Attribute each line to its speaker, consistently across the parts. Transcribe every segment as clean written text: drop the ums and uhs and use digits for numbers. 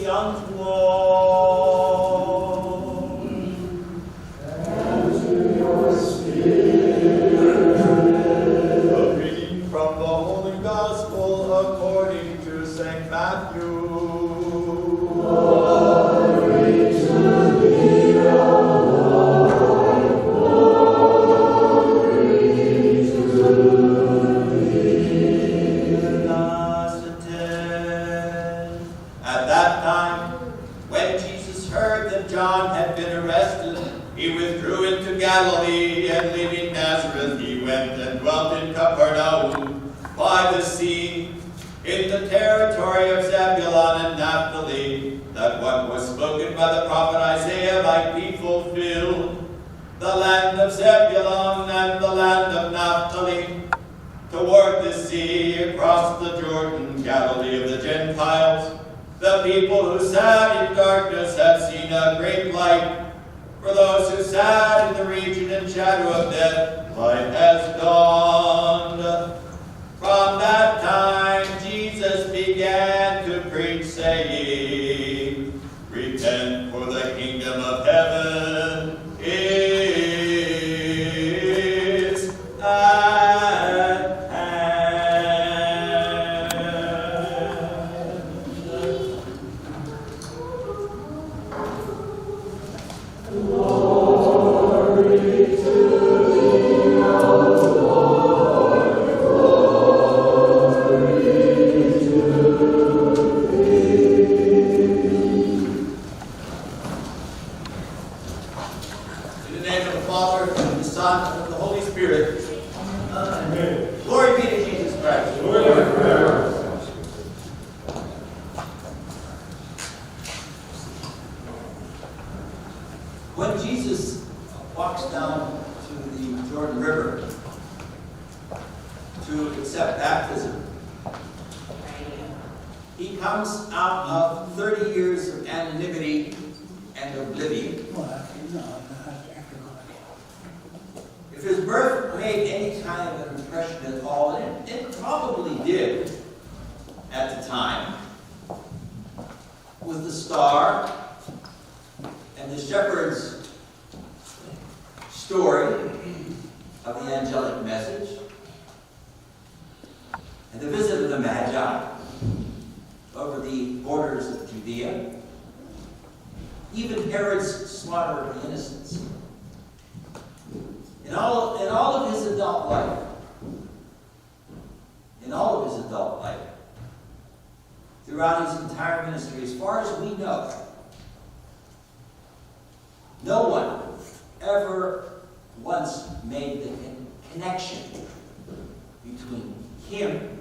Speaker 1: young Lord.
Speaker 2: And to your spirit.
Speaker 1: A reading from the Holy Gospel according to St. Matthew.
Speaker 2: Glory to thee, O Lord. Glory to
Speaker 1: At that time, when Jesus heard that John had been arrested, he withdrew into Galilee, and leaving Nazareth, he went and dwelt in Capernaum by the sea, in the territory of Zebulun and Naphtali, that what was spoken by the prophet Isaiah might be fulfilled, the land of Zebulun and the land of Naphtali, toward the sea, across the Jordan, Galilee of the Gentiles. The people who sat in darkness have seen a great light. For those who sat in the region and shadow of death, light has dawned. From that time Jesus began to preach, saying, Repent, for the kingdom of heaven is at hand.
Speaker 2: Glory to thee, O Lord. Glory to thee.
Speaker 1: In the name of the Father, and of the Son, and of the Holy Spirit.
Speaker 2: Amen.
Speaker 1: Glory be to Jesus Christ.
Speaker 2: Lord, forever.
Speaker 1: When Jesus walks down to the Jordan River to accept baptism, he comes out of 30 years of anonymity and oblivion. If his birth made any kind of an impression at all, and it probably did at the time, with the star and the shepherd's story of the angelic message, and the visit of the Magi over the borders of Judea, even Herod's slaughter of the innocents. In all of his adult life, throughout his entire ministry, as far as we know, no one ever once made the connection between him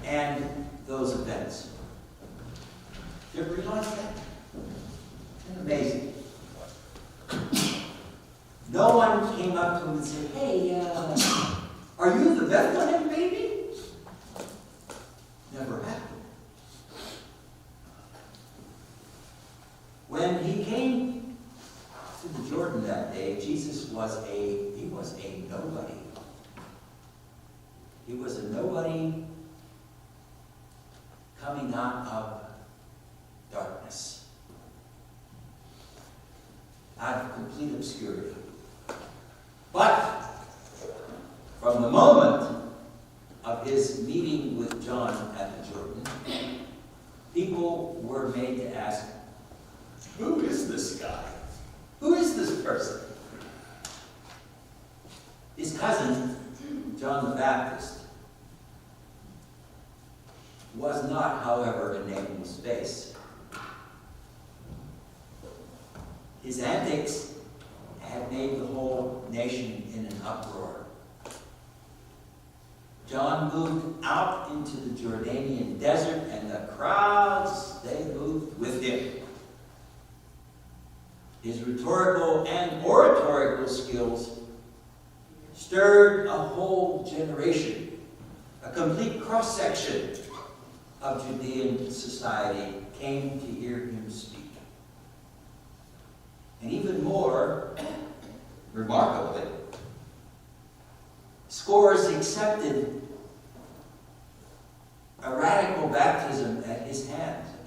Speaker 1: and those events. Do you ever realize that? Isn't it amazing? No one came up to him and said, Hey, are you the Bethlehem baby? Never happened. When he came to the Jordan that day, Jesus was a nobody. He was a nobody coming out of darkness, out of complete obscurity. But from the moment of his meeting with John at the Jordan, people were made to ask, who is this guy? Who is this person? His cousin, John the Baptist, was not, however, a nameless face. His antics had made the whole nation in an uproar. John moved out into the Jordanian desert, and the crowds, they moved with him. His rhetorical and oratorical skills stirred a whole generation. A complete cross-section of Judean society came to hear him speak. And even more remarkably, scores accepted a radical baptism at his hands, a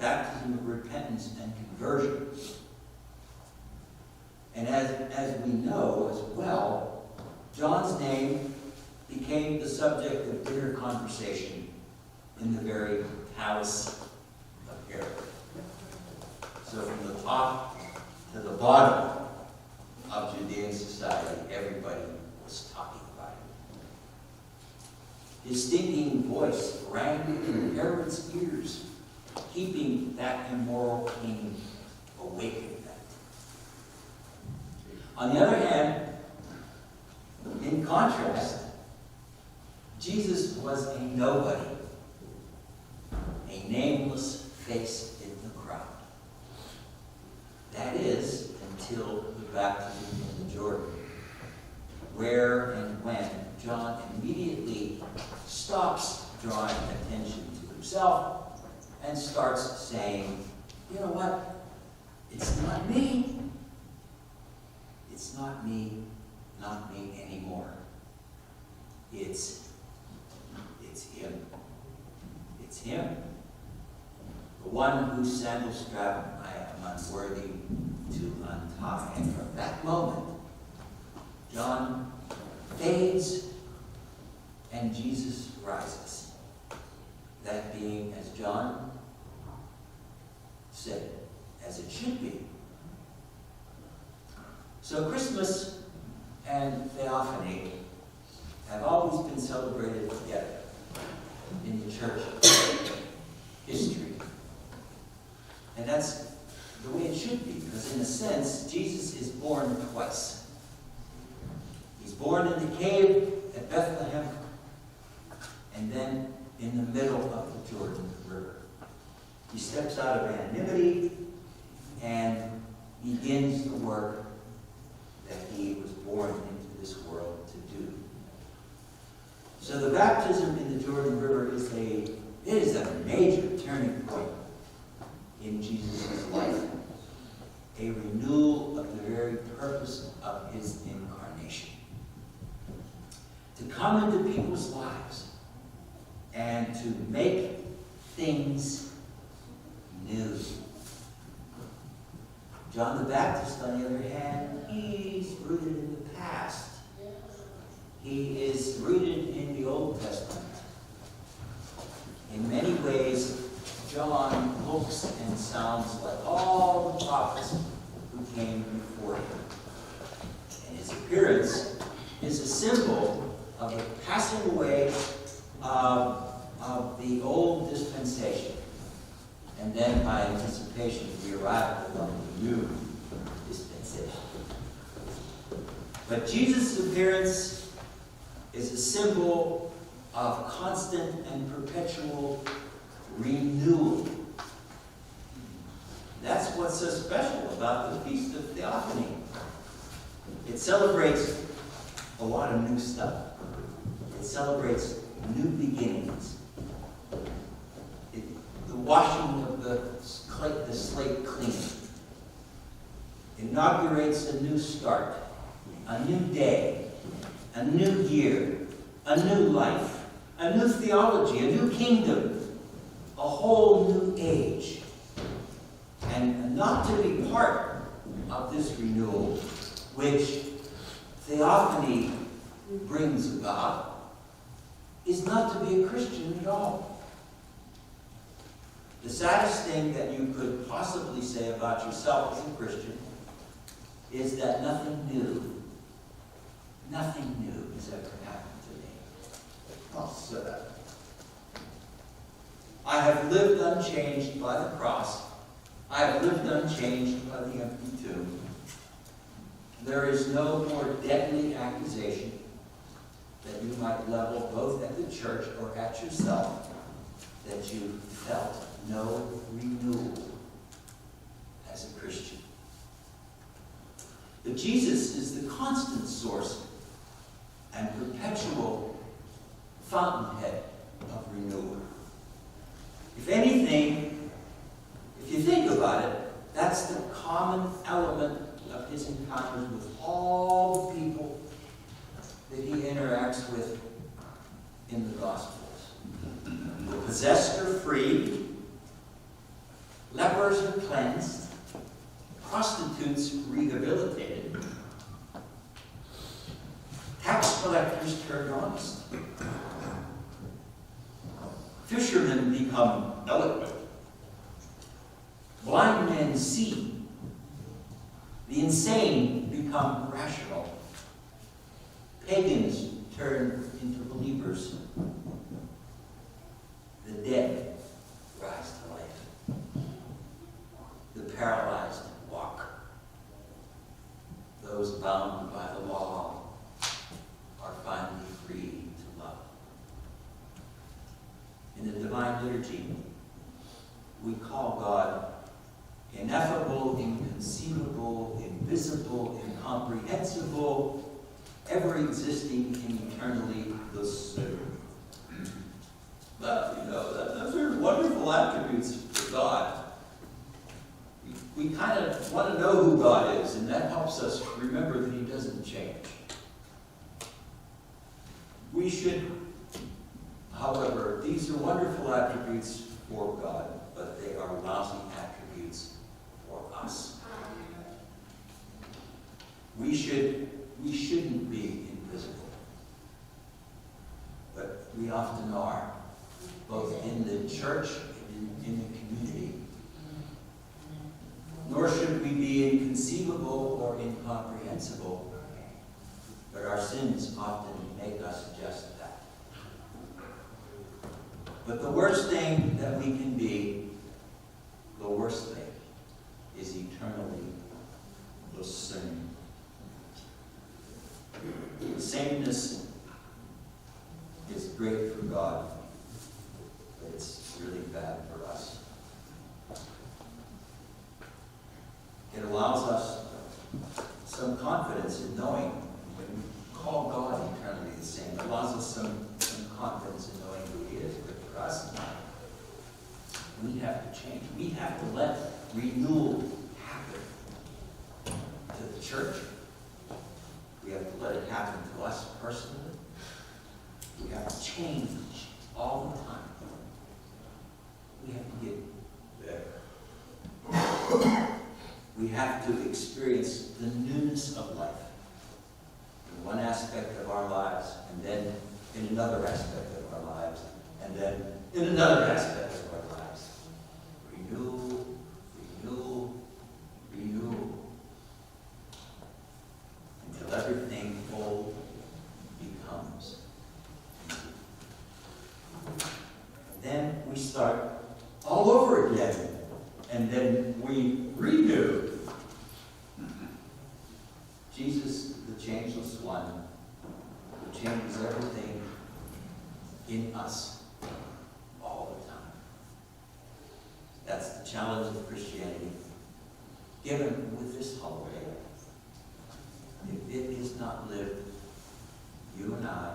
Speaker 3: subject of dinner conversation in the very palace of Herod. So from the top to the bottom of Judean society, everybody was talking about it. His stinking voice rang in Herod's ears, keeping that immoral king awake at night. On the other hand, in contrast, Jesus was a nobody, a nameless face in the crowd. That is, until the baptism in the Jordan, where and when John immediately stops drawing attention to himself and starts saying, you know what? It's not me. It's not me anymore. It's him. It's him. The one whose sandal strap I am unworthy to untie. And from that moment, John fades and Jesus rises. That being, as John said, as it should be. So Christmas and Theophany have always been celebrated together in the church history. And that's the way it should be, because in a sense, Jesus is born twice. He's born in the cave at Bethlehem, and then in the middle of the Jordan River. He steps out of anonymity and begins the work that he was born into this world to do. So the baptism in the Jordan River is a major turning point in Jesus' life, a renewal of the very purpose of his incarnation. To come into people's lives and to make things new. John the Baptist, on the other hand, he's rooted in the past. He is rooted in the Old Testament. In many ways, John looks and sounds like all the prophets who came before him. And his appearance is a symbol of the passing away of the old dispensation, and then by anticipation, the arrival of the new dispensation. But Jesus' appearance is a symbol of constant and perpetual renewal. That's what's so special about the Feast of Theophany. It celebrates a lot of new stuff. It celebrates new beginnings. The washing of the slate clean. Inaugurates a new start, a new day, a new year, a new life, a new theology, a new kingdom, a whole new age. And not to be part of this renewal, which Theophany brings about, is not to be a Christian at all. The saddest thing that you could possibly say about yourself as a Christian is that nothing new has ever happened to me. I'll say that. I have lived unchanged by the cross. I have lived unchanged by the empty tomb. There is no more deadly accusation that you might level both at the church or at yourself that you felt no renewal as a Christian. But Jesus is the constant source and perpetual fountainhead of renewal. If anything, if you think about it, that's the common element of his encounters with all the people that he interacts with in the Gospels. The possessed are freed, lepers are cleansed, prostitutes rehabilitated, tax collectors turned honest, Fishermen become eloquent. Blind men see. The insane become rational. Pagans turn into believers. The dead rise to life. The paralyzed walk. Those bound by the law are finally free to love. In the Divine Liturgy, we call God ineffable, inconceivable, invisible, incomprehensible, ever-existing, and eternally the same. But, those are wonderful attributes for God. We kind of want to know who God is, and that helps us remember that He doesn't change. We should, however, these are wonderful attributes for God, but they are lousy attributes for us. We shouldn't be invisible, but we often are, both in the church and in the community. Nor should we be inconceivable or incomprehensible, but our sins often make us just that. But the worst thing that we can be, the worst thing, is eternally the same. The sameness is great for God, but it's really bad for us. It allows us some confidence in knowing when we call God eternally the same. It allows us some confidence in knowing who He is. But for us, we have to change. We have to let renewal happen to the church. We have to let it happen to us personally. We have to change all the time. We have to get better. We have to experience the newness of life in one aspect of our lives, and then in another aspect of our lives, and then in another aspect of our lives. Renew, renew, renew, until everything old becomes new. And then we start all over again, and then we renew. Jesus, the changeless one, who changes everything in us all the time. That's the challenge of Christianity, given with this holiday. If it is not lived, you and I